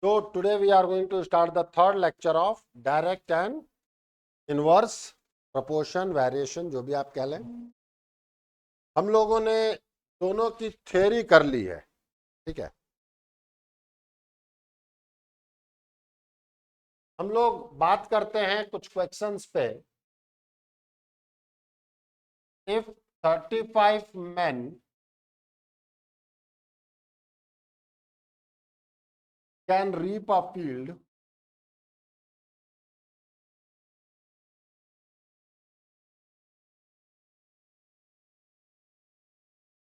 So today we are going to start the third lecture of direct and inverse proportion variation, जो भी आप कह लें। हम लोगों ने दोनों की थ्योरी कर ली है, ठीक है। हम लोग बात करते हैं कुछ क्वेश्चंस पे। If 35 men can reap a field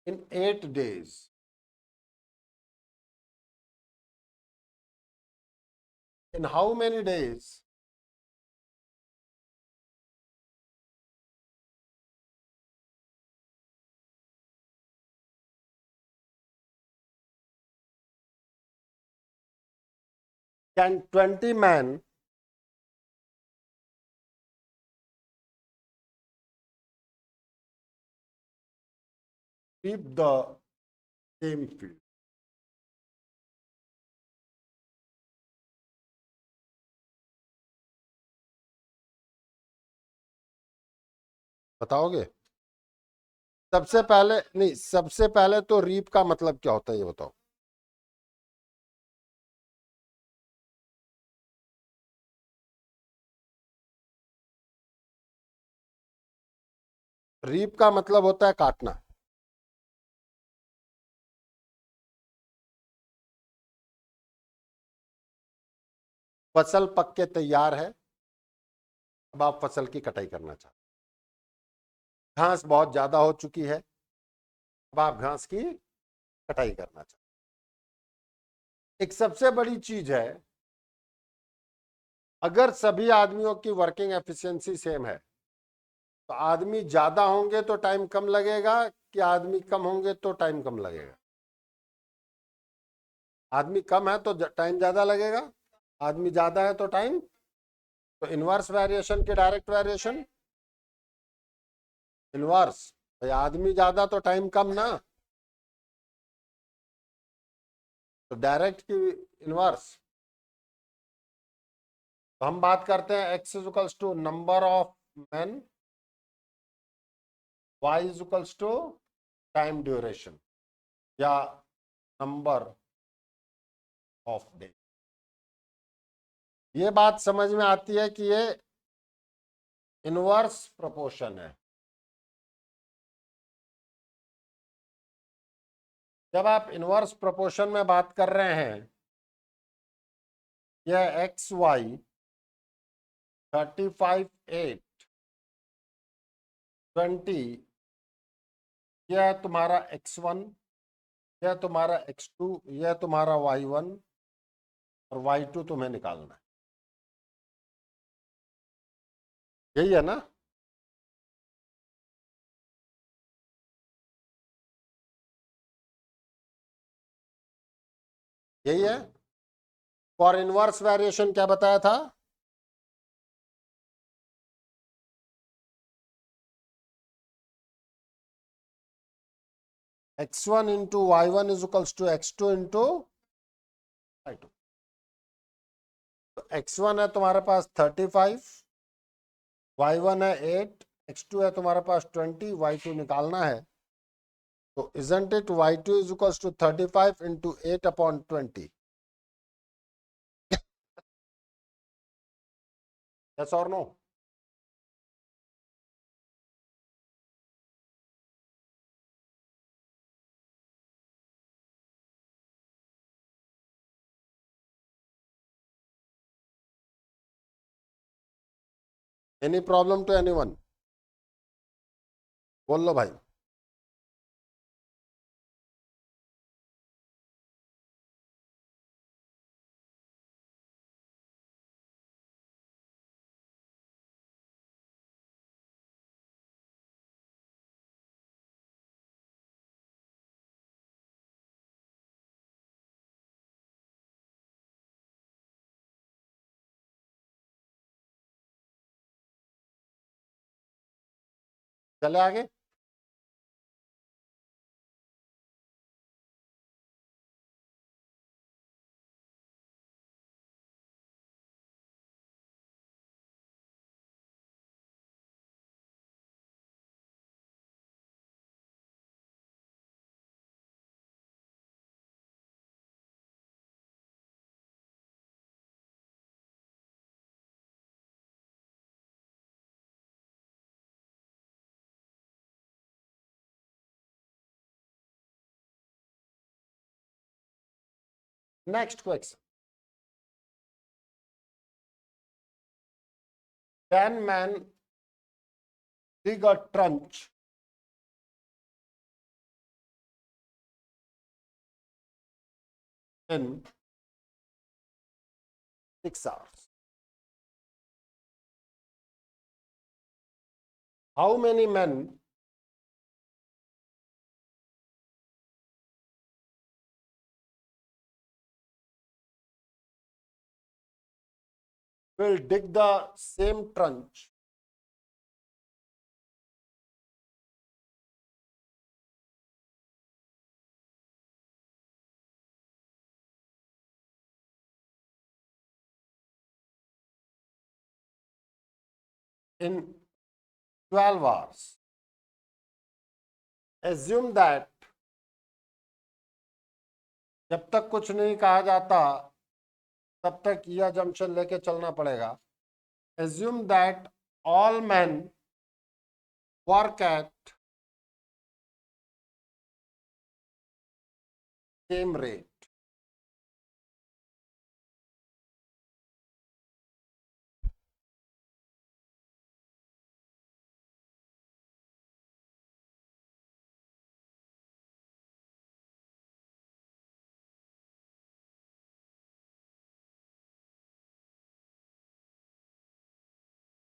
in 8 days, in how many days can 20 men reap the same field? बताओगे? सबसे पहले नहीं, सबसे पहले तो रीप का मतलब क्या होता है ये बताओ। रीप का मतलब होता है काटना। फसल पक के तैयार है, अब आप फसल की कटाई करना चाहते हैं। घास बहुत ज्यादा हो चुकी है, अब आप घास की कटाई करना चाहते हैं। एक सबसे बड़ी चीज है, अगर सभी आदमियों की वर्किंग एफिशिएंसी सेम है तो आदमी ज्यादा होंगे तो टाइम कम लगेगा, कि आदमी कम होंगे तो टाइम कम लगेगा? आदमी कम है तो टाइम ज्यादा लगेगा, आदमी ज्यादा है तो टाइम। तो इनवर्स वेरिएशन के डायरेक्ट वेरिएशन इनवर्स। भाई आदमी ज्यादा तो टाइम कम ना, तो डायरेक्ट की इनवर्स। तो हम बात करते हैं x is equals to number of man, y is equals to time duration या नंबर ऑफ डे। ये बात समझ में आती है कि ये इनवर्स प्रोपोर्शन है। जब आप इनवर्स प्रोपोर्शन में बात कर रहे हैं, यह एक्स वाई 35 8 20, यह तुम्हारा x1, यह तुम्हारा x2, यह तुम्हारा y1 और y2 तुम्हें निकालना है। यही है ना? यही है। फॉर इनवर्स वेरिएशन क्या बताया था? x1 into y1 is equals to x2 into y2। तो x1 है तुम्हारे पास 35, y1 है 8, x2 है तुम्हारे पास 20, y2 निकालना है। तो isn't it y2 is equals to 35 into 8 upon 20? Yes or no? Any problem to anyone? बोल लो भाई। चले आगे। Next question. 10 men dig a trench in 6 hours. How many men will dig the same trench in 12 hours? Assume that जब तक कुछ नहीं कहा जाता तब तक यह जंक्शन लेके चलना पड़ेगा. Assume that all men work at same rate.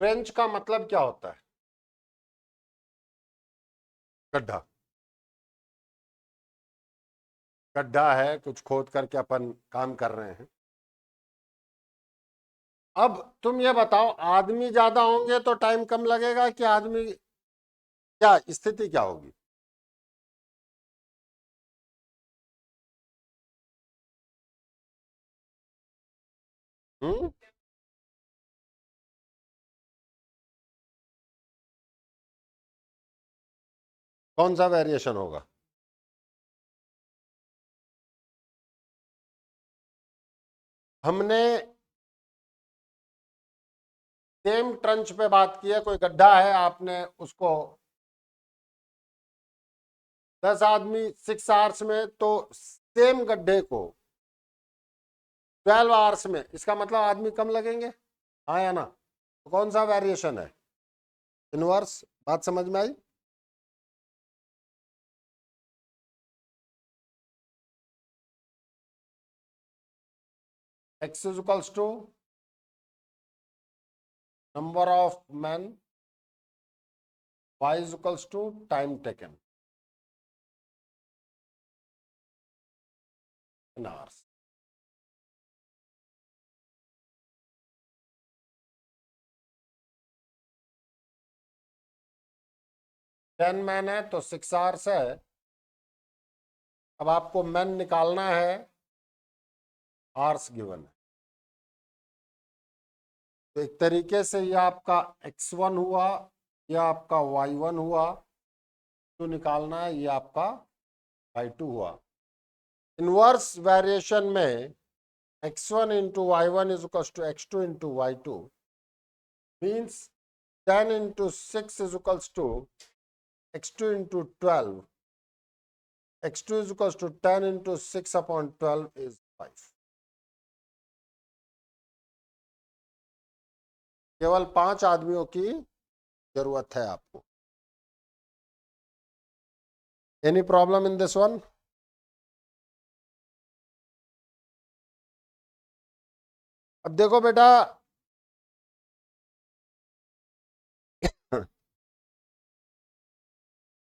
Trench का मतलब क्या होता है? गड्ढा. गड्ढा है, कुछ खोद करके अपन काम कर रहे हैं. अब तुम ये बताओ, आदमी ज्यादा होंगे तो टाइम कम लगेगा कि आदमी, क्या स्थिति क्या होगी? हम्म. कौन सा वेरिएशन होगा? हमने सेम ट्रंच पे बात की है. कोई गड्ढा है, आपने उसको 10 आदमी 6 आवर्स में, तो सेम गड्ढे को 12 आवर्स में, इसका मतलब आदमी कम लगेंगे. हाँ या ना? तो कौन सा वेरिएशन है? इनवर्स. बात समझ में आई? x is equals to number of men, y is equals to time taken in hours. Ten man है तो 6 आवर्स है. अब आपको मैन निकालना है, आवर्स गिवन है. तो एक तरीके से ये आपका x1 हुआ, यह आपका y1 हुआ. तो निकालना है, ये आपका y2 हुआ. इनवर्स वेरिएशन में x1 into y1 is equal to x2 into y2 means 10 into 6 is equal to x2 into 12. x2 is equals to 10 into 6 upon 12 is 5. केवल 5 आदमियों की जरूरत है आपको. Any problem in this one? अब देखो बेटा,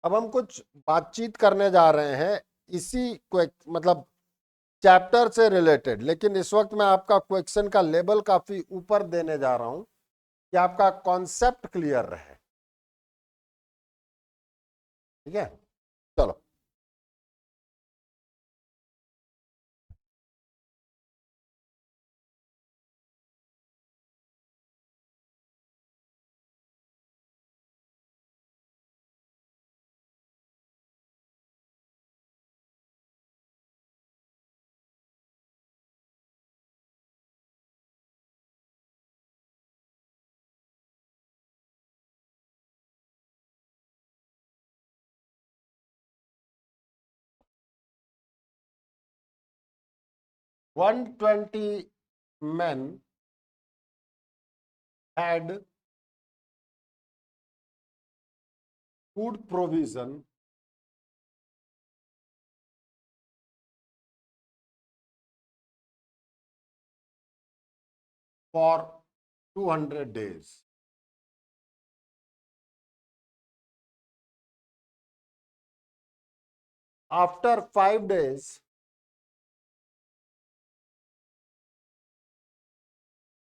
अब हम कुछ बातचीत करने जा रहे हैं इसी को, मतलब चैप्टर से रिलेटेड. लेकिन इस वक्त मैं आपका क्वेश्चन का लेवल काफी ऊपर देने जा रहा हूं कि आपका कॉन्सेप्ट क्लियर रहे. ठीक है, चलो. 120 men had food provision for 200 days. After 5 days,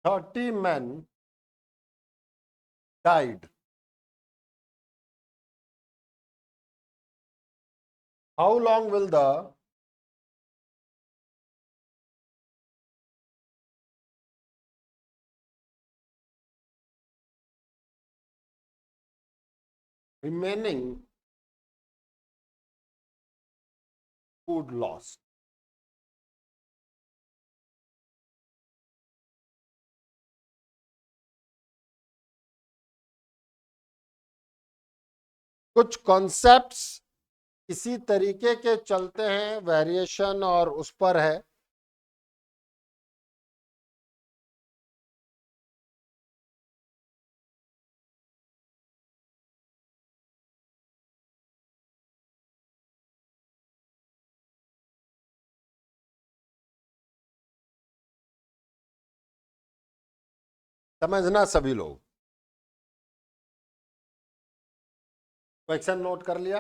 30 men died. How long will the remaining food lost? कुछ कॉन्सेप्ट्स इसी तरीके के चलते हैं, वेरिएशन और उस पर है। समझना सभी लोग। क्वेश्चन नोट कर लिया?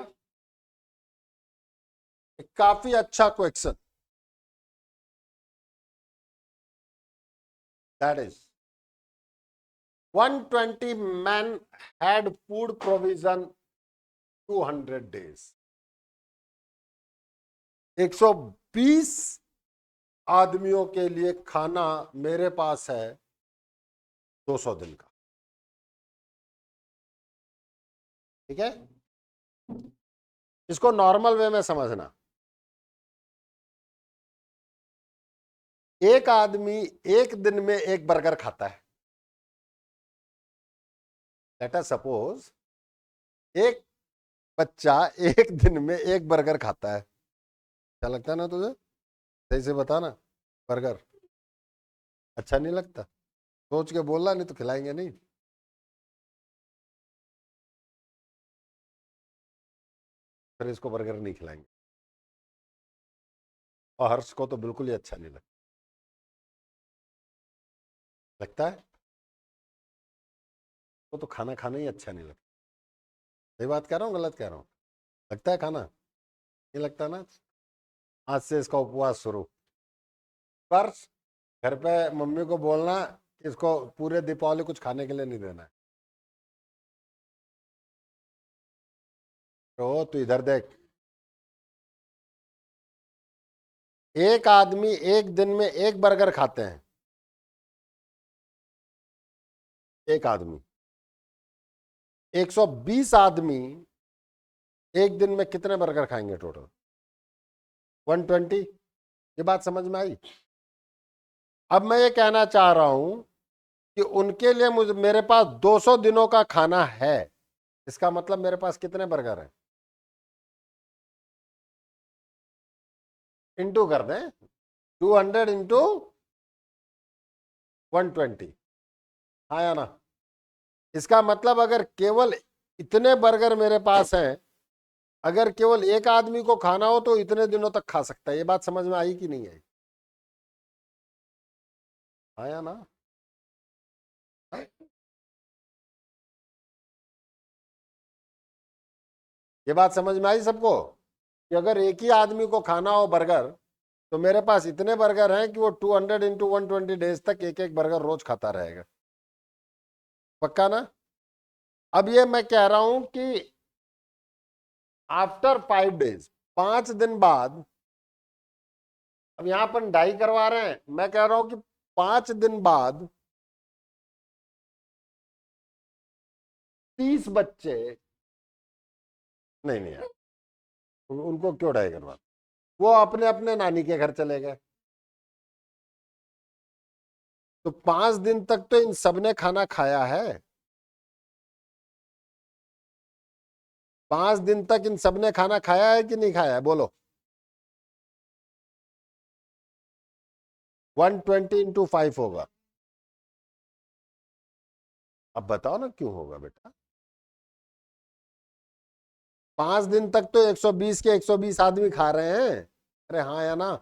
काफी अच्छा question. That is 120 men had food provision 200 days. 120 आदमियों के लिए खाना मेरे पास है 200 दिन का। ठीक है, इसको नॉर्मल वे में समझना। एक आदमी एक दिन में एक बर्गर खाता है। लेट अस सपोज एक बच्चा एक दिन में एक बर्गर खाता है। क्या लगता है ना तुझे? सही से बता ना। बर्गर अच्छा नहीं लगता? सोच के बोलना, नहीं तो खिलाएंगे नहीं। फिर इसको बर्गर नहीं खिलाएंगे। और हर्ष को तो बिल्कुल ही अच्छा नहीं लगता। लगता है? वो तो खाना खाना ही अच्छा नहीं लगता। सही बात कह रहा हूँ, गलत कह रहा हूँ? लगता है खाना? नहीं लगता ना? आज से इसका उपवास शुरू। पर घर पे मम्मी को बोलना कि इसको पूरे दीपावली कुछ खाने के लिए नहीं देना है। तो तू इधर देख, एक आदमी एक दिन में एक बर्गर खाते हैं। एक आदमी 120 आदमी एक दिन में कितने बर्गर खाएंगे टोटल? 120। ये बात समझ में आई? अब मैं ये कहना चाह रहा हूं कि उनके लिए मुझे मेरे पास 200 दिनों का खाना है। इसका मतलब मेरे पास कितने बर्गर हैं? इंटू कर दें, 200 इंटू 120। हाँ या ना? इसका मतलब अगर केवल इतने बर्गर मेरे पास हैं, अगर केवल एक आदमी को खाना हो तो इतने दिनों तक खा सकता है। ये बात समझ में आई कि नहीं आई? हाँ या ना? ये बात समझ में आई सबको कि अगर एक ही आदमी को खाना हो बर्गर, तो मेरे पास इतने बर्गर हैं कि वो 200 इंटू 120 डेज तक एक एक बर्गर रोज खाता रहेगा। पक्का ना? अब ये मैं कह रहा हूं कि आफ्टर 5 डेज, 5 दिन बाद, अब यहां पर डाई करवा रहे हैं, मैं कह रहा हूं कि 5 दिन बाद 30 बच्चे, नहीं नहीं यार, उनको क्यों डाई करवा? वो अपने अपने नानी के घर चले गए। तो 5 दिन तक तो इन सब ने खाना खाया है। 5 दिन तक इन सब ने खाना खाया है कि नहीं खाया है? बोलो। 120 इंटू 5 होगा। अब बताओ ना क्यों होगा बेटा। 5 दिन तक तो 120 के 120 आदमी खा रहे हैं। अरे हाँ या ना।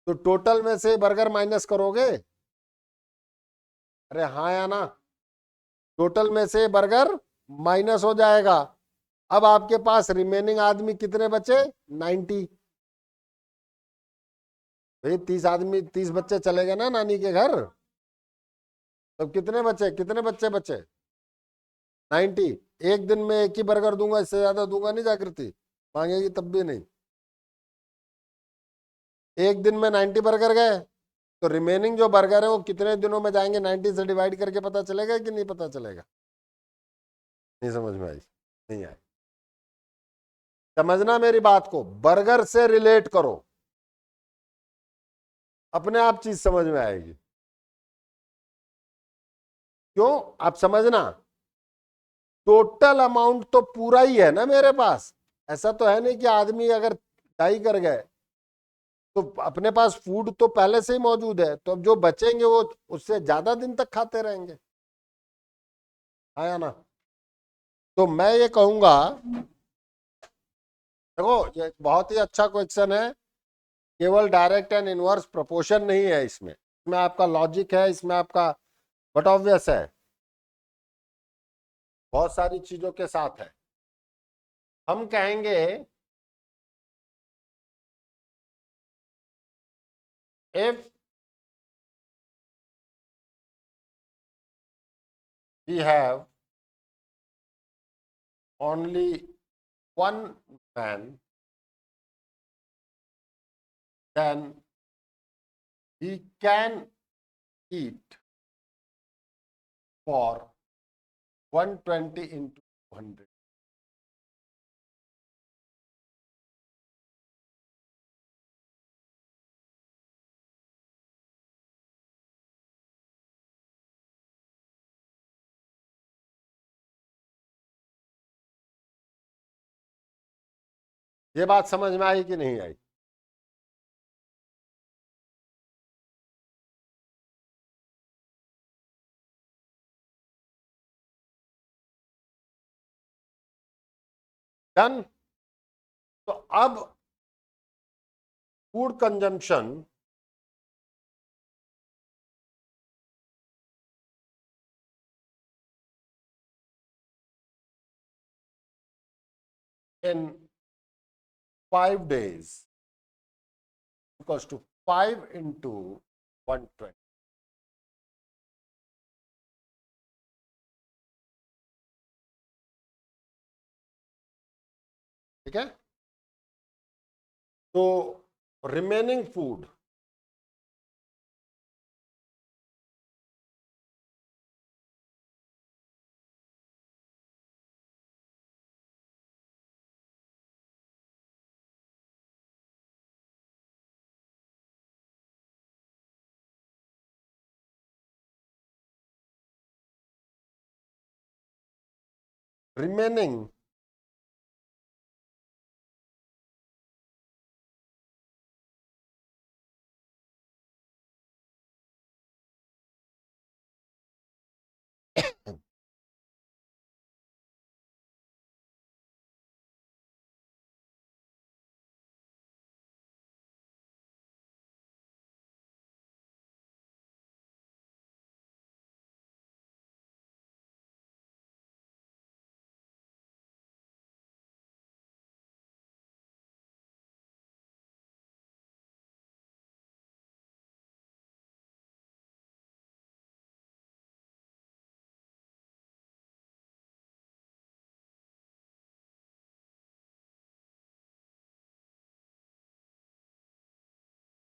तो टोटल में से बर्गर माइनस करोगे। अरे हाँ या ना। टोटल में से बर्गर माइनस हो जाएगा। अब आपके पास रिमेनिंग आदमी कितने बचे? 90। भाई 30 आदमी, 30 बच्चे चले गए ना नानी के घर। तो कितने बचे, कितने बच्चे बचे? 90। एक दिन में एक ही बर्गर दूंगा, इससे ज्यादा दूंगा नहीं, जागृति मांगेगी तब भी नहीं। एक दिन में 90 बर्गर गए, तो रिमेनिंग जो बर्गर है वो कितने दिनों में जाएंगे? 90 से डिवाइड करके पता चलेगा कि नहीं पता चलेगा? नहीं समझ में आई? नहीं आई? समझना मेरी बात को, बर्गर से रिलेट करो, अपने आप चीज समझ में आएगी। क्यों? आप समझना, टोटल अमाउंट तो पूरा ही है ना मेरे पास। ऐसा तो है नहीं कि आदमी अगर डाई कर गए तो अपने पास फूड तो पहले से ही मौजूद है, तो अब जो बचेंगे वो उससे ज्यादा दिन तक खाते रहेंगे। आया ना। तो मैं ये कहूंगा, देखो ये बहुत ही अच्छा क्वेश्चन है। केवल डायरेक्ट एंड इनवर्स प्रोपोर्शन नहीं है इसमें, इसमें आपका लॉजिक है, इसमें आपका बट ऑब्वियस है, बहुत सारी चीजों के साथ है। हम कहेंगे if we have only one man, then he can eat for 120 into 100. ये बात समझ में आई कि नहीं आई? डन। तो अब food consumption in 5 days equals to 5 into 120. ठीक है। तो remaining food remaining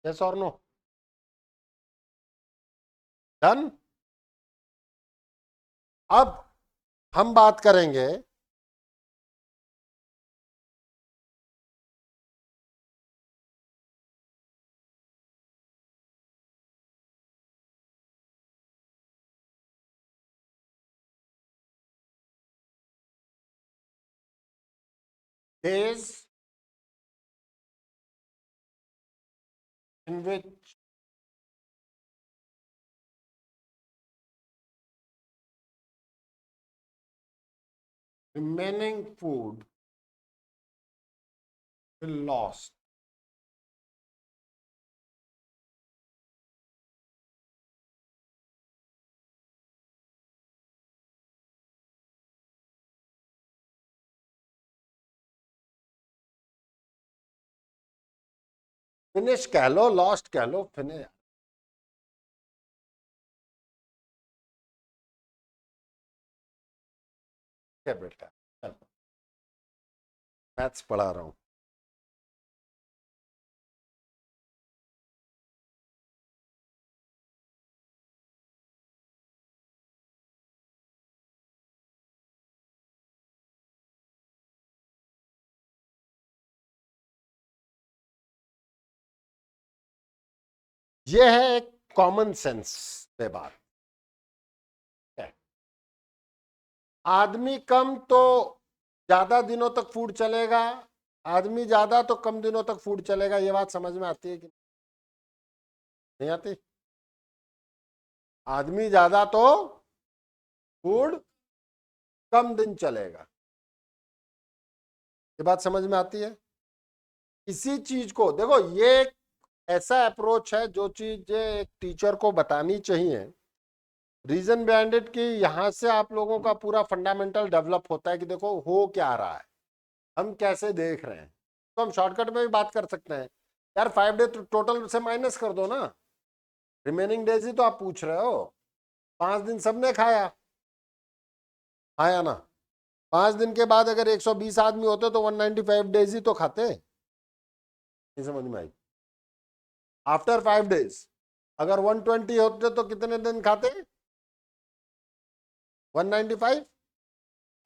yes or no? Done. अब हम बात करेंगे days in which remaining food will lost. Finish कह लो, लॉस्ट कह लो, फिनिश। क्या बेटा, मैथ्स पढ़ा रहा हूं। ये है एक कॉमन सेंस पे बात। आदमी कम तो ज्यादा दिनों तक फूड चलेगा, आदमी ज्यादा तो कम दिनों तक फूड चलेगा। ये बात समझ में आती है कि नहीं आती? आदमी ज्यादा तो फूड कम दिन चलेगा, ये बात समझ में आती है? इसी चीज को देखो, ये एक ऐसा अप्रोच है जो चीज एक टीचर को बतानी चाहिए। रीजन बिहाइंड इट कि यहां से आप लोगों का पूरा फंडामेंटल डेवलप होता है कि देखो हो क्या रहा है, हम कैसे देख रहे हैं। तो हम शॉर्टकट में भी बात कर सकते हैं यार, 5 डे टोटल से माइनस कर दो ना, रिमेनिंग डेज ही तो आप पूछ रहे हो। 5 दिन सबने खाया, आया ना? 5 दिन के बाद अगर 120 आदमी होते तो 195 डेज ही तो खाते। नहीं समझ में आई? आफ्टर 5 डेज अगर 120 होते तो कितने दिन खाते? 195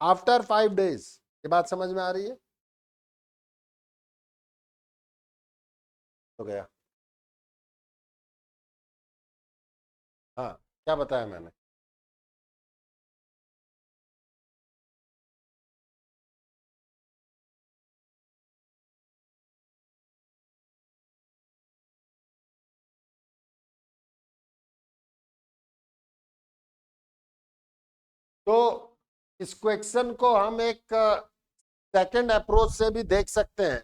आफ्टर 5 डेज। ये बात समझ में आ रही है? तो गया। हाँ, क्या बताया मैंने? तो इस क्वेश्चन को हम एक सेकंड अप्रोच से भी देख सकते हैं।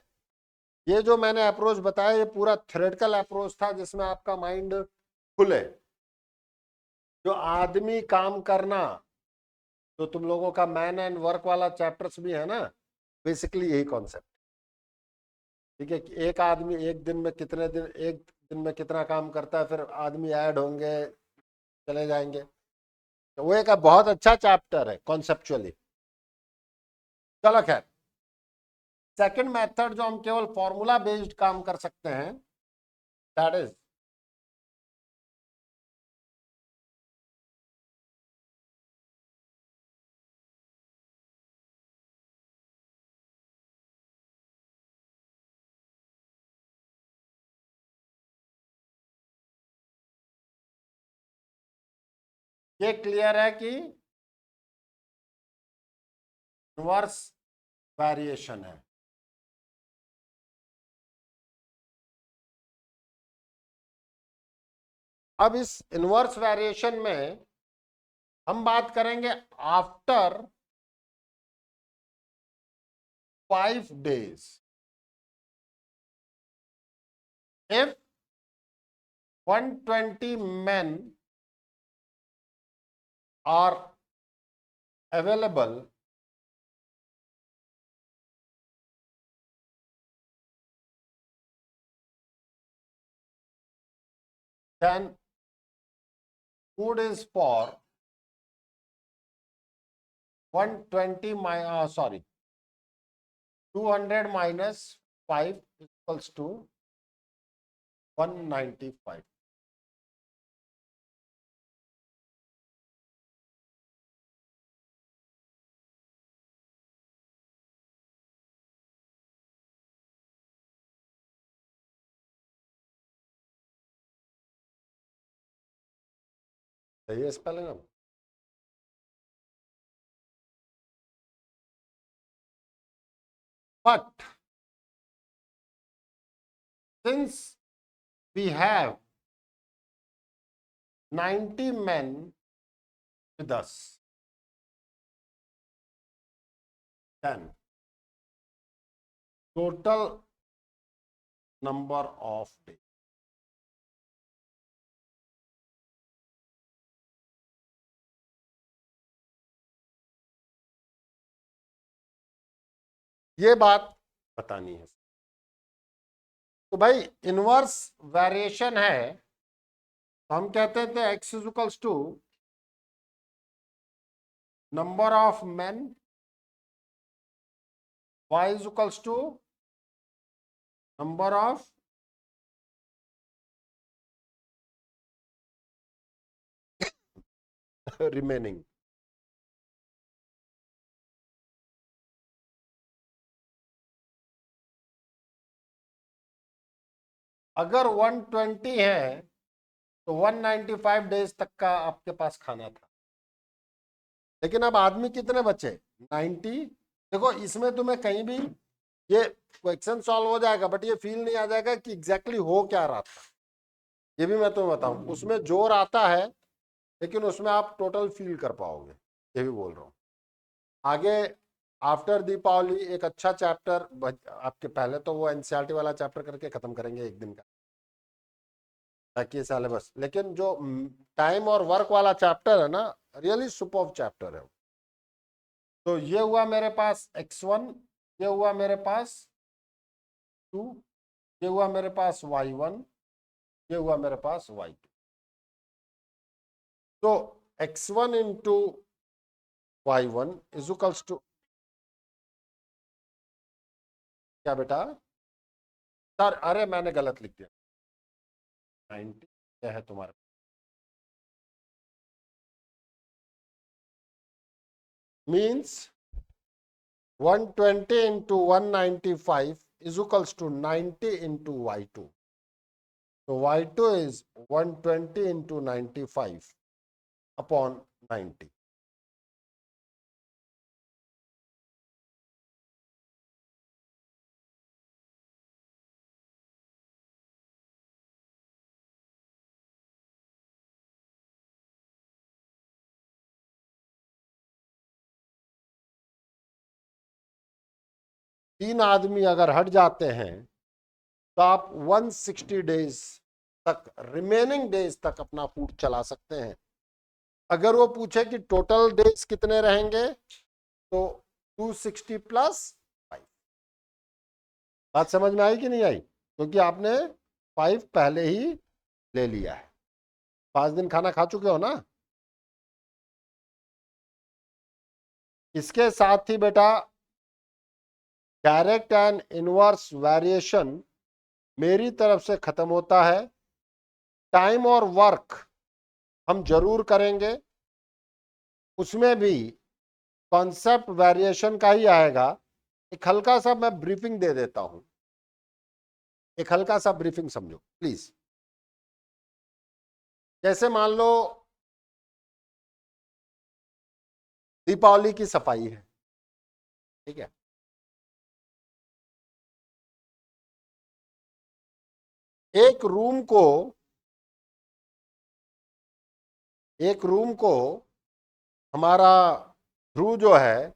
ये जो मैंने अप्रोच बताया ये पूरा थ्योरेटिकल अप्रोच था जिसमें आपका माइंड खुले। जो आदमी काम करना, तो तुम लोगों का मैन एंड वर्क वाला चैप्टर्स भी है ना, बेसिकली यही कॉन्सेप्ट। ठीक है, एक आदमी एक दिन में कितने दिन, एक दिन में कितना काम करता है, फिर आदमी ऐड होंगे, चले जाएंगे। तो वो एक बहुत अच्छा चैप्टर है कॉन्सेप्चुअली। चलो खैर, सेकंड मेथड जो हम केवल फॉर्मूला बेस्ड काम कर सकते हैं, दैट इज ये क्लियर है कि इनवर्स वेरिएशन है। अब इस इनवर्स वेरिएशन में हम बात करेंगे after 5 days. If 120 men are available, then food is for 120 sorry 200 minus 5 equals to 195। सही है स्पेलिंग? अब but since we have 90 men with us, 10 total number of days. ये बात बतानी है। तो भाई इनवर्स वेरिएशन है, तो हम कहते थे x is equals to number of men, y is equals to number of remaining. अगर 120 है तो 195 डेज तक का आपके पास खाना था, लेकिन अब आदमी कितने बचे? 90। देखो इसमें तुम्हें कहीं भी ये क्वेश्चन सॉल्व हो जाएगा, बट ये फील नहीं आ जाएगा कि एग्जैक्टली हो क्या रहा था। ये भी मैं तुम्हें बताऊं, उसमें जोर आता है लेकिन उसमें आप टोटल फील कर पाओगे, ये भी बोल रहा हूँ। आगे आफ्टर दीपावली एक अच्छा चैप्टर आपके, पहले तो वो एनसीईआरटी वाला चैप्टर करके खत्म करेंगे एक दिन का, ताकि सिलेबस, लेकिन जो टाइम और वर्क वाला चैप्टर है ना, रियली सुपर्ब चैप्टर है। तो ये हुआ मेरे पास x1, ये हुआ मेरे पास 2, ये हुआ मेरे पास y1, ये हुआ मेरे पास y2। तो x1 into y1 is equals to क्या बेटा? सर अरे मैंने गलत लिख दिया, 90 क्या है तुम्हारे, means 120 into 195 is equals to 90 into y2. So y2 is 120 into 95 upon 90. तीन आदमी अगर हट जाते हैं तो आप 160 डेज तक, रिमेनिंग डेज तक अपना फूड चला सकते हैं। अगर वो पूछे कि टोटल डेज कितने रहेंगे तो 260 प्लस 5। बात समझ में आई कि नहीं आई? क्योंकि आपने 5 पहले ही ले लिया है, 5 दिन खाना खा चुके हो ना। इसके साथ ही बेटा डायरेक्ट एंड इनवर्स वेरिएशन मेरी तरफ से खत्म होता है। टाइम और वर्क हम जरूर करेंगे, उसमें भी कॉन्सेप्ट वेरिएशन का ही आएगा। एक हल्का सा मैं ब्रीफिंग दे देता हूं, एक हल्का सा ब्रीफिंग समझो प्लीज। जैसे मान लो दीपावली की सफाई है, ठीक है, एक रूम को हमारा ध्रुव जो है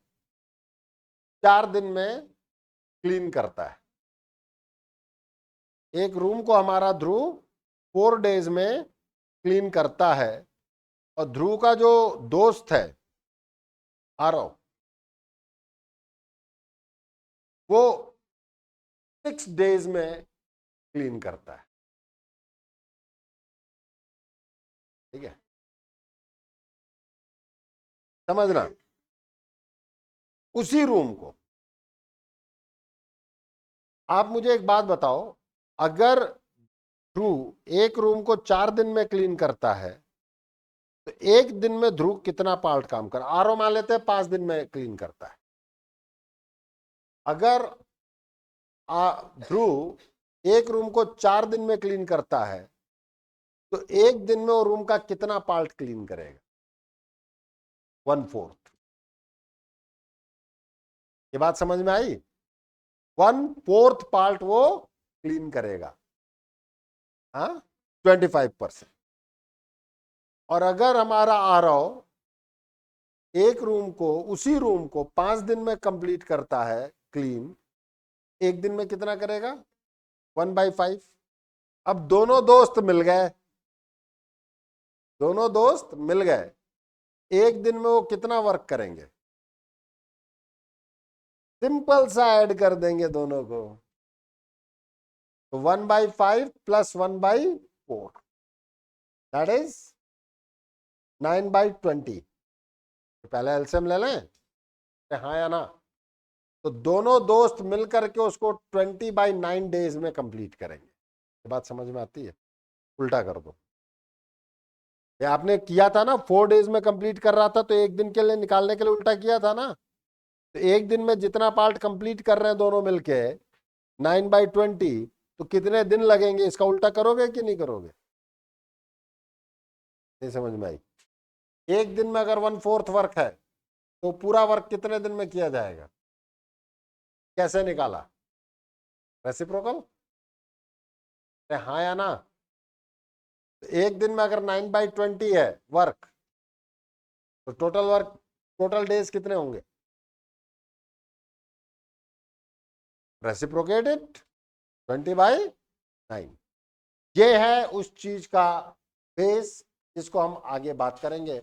4 दिन में क्लीन करता है। एक रूम को हमारा ध्रुव 4 डेज में क्लीन करता है, और ध्रुव का जो दोस्त है आरव, वो 6 डेज में क्लीन करता है। ठीक है, समझना। उसी रूम को आप मुझे एक बात बताओ, अगर ध्रुव एक रूम को 4 दिन में क्लीन करता है तो एक दिन में ध्रुव कितना पार्ट काम कर, आरओ मान लेते हैं 5 दिन में क्लीन करता है। अगर ध्रुव एक रूम को 4 दिन में क्लीन करता है तो एक दिन में वो रूम का कितना पार्ट क्लीन करेगा? 1/4। ये बात समझ में आई? 1/4 पार्ट वो क्लीन करेगा, हाँ, 25%। और अगर हमारा आरओ एक रूम को, उसी रूम को 5 दिन में कंप्लीट करता है क्लीन, एक दिन में कितना करेगा? 1/5। अब दोनों दोस्त मिल गए, दोनों दोस्त मिल गए, एक दिन में वो कितना वर्क करेंगे? सिंपल सा ऐड कर देंगे दोनों को, तो 1/5 प्लस 1/4, दैट इज 9/20। पहले एलसीएम ले लें, हाँ या ना? तो दोनों दोस्त मिलकर के उसको 20/9 डेज में कंप्लीट करेंगे। ये बात समझ में आती है? उल्टा कर दो, ये आपने किया था ना, 4 डेज में कंप्लीट कर रहा था, तो एक दिन के लिए निकालने के लिए उल्टा किया था ना। तो एक दिन में जितना पार्ट कंप्लीट कर रहे हैं दोनों मिलके 9/20, तो कितने दिन लगेंगे, इसका उल्टा करोगे कि नहीं करोगे? नहीं समझ में आई? एक दिन में अगर 1/4 वर्क है तो पूरा वर्क कितने दिन में किया जाएगा? कैसे निकाला? रेसिप्रोकल, हाँ या ना? तो एक दिन में अगर 9/20 है वर्क, तो टोटल वर्क, टोटल डेज कितने होंगे? रेसिप्रोकेटेड 20/9। ये है उस चीज का बेस जिसको हम आगे बात करेंगे।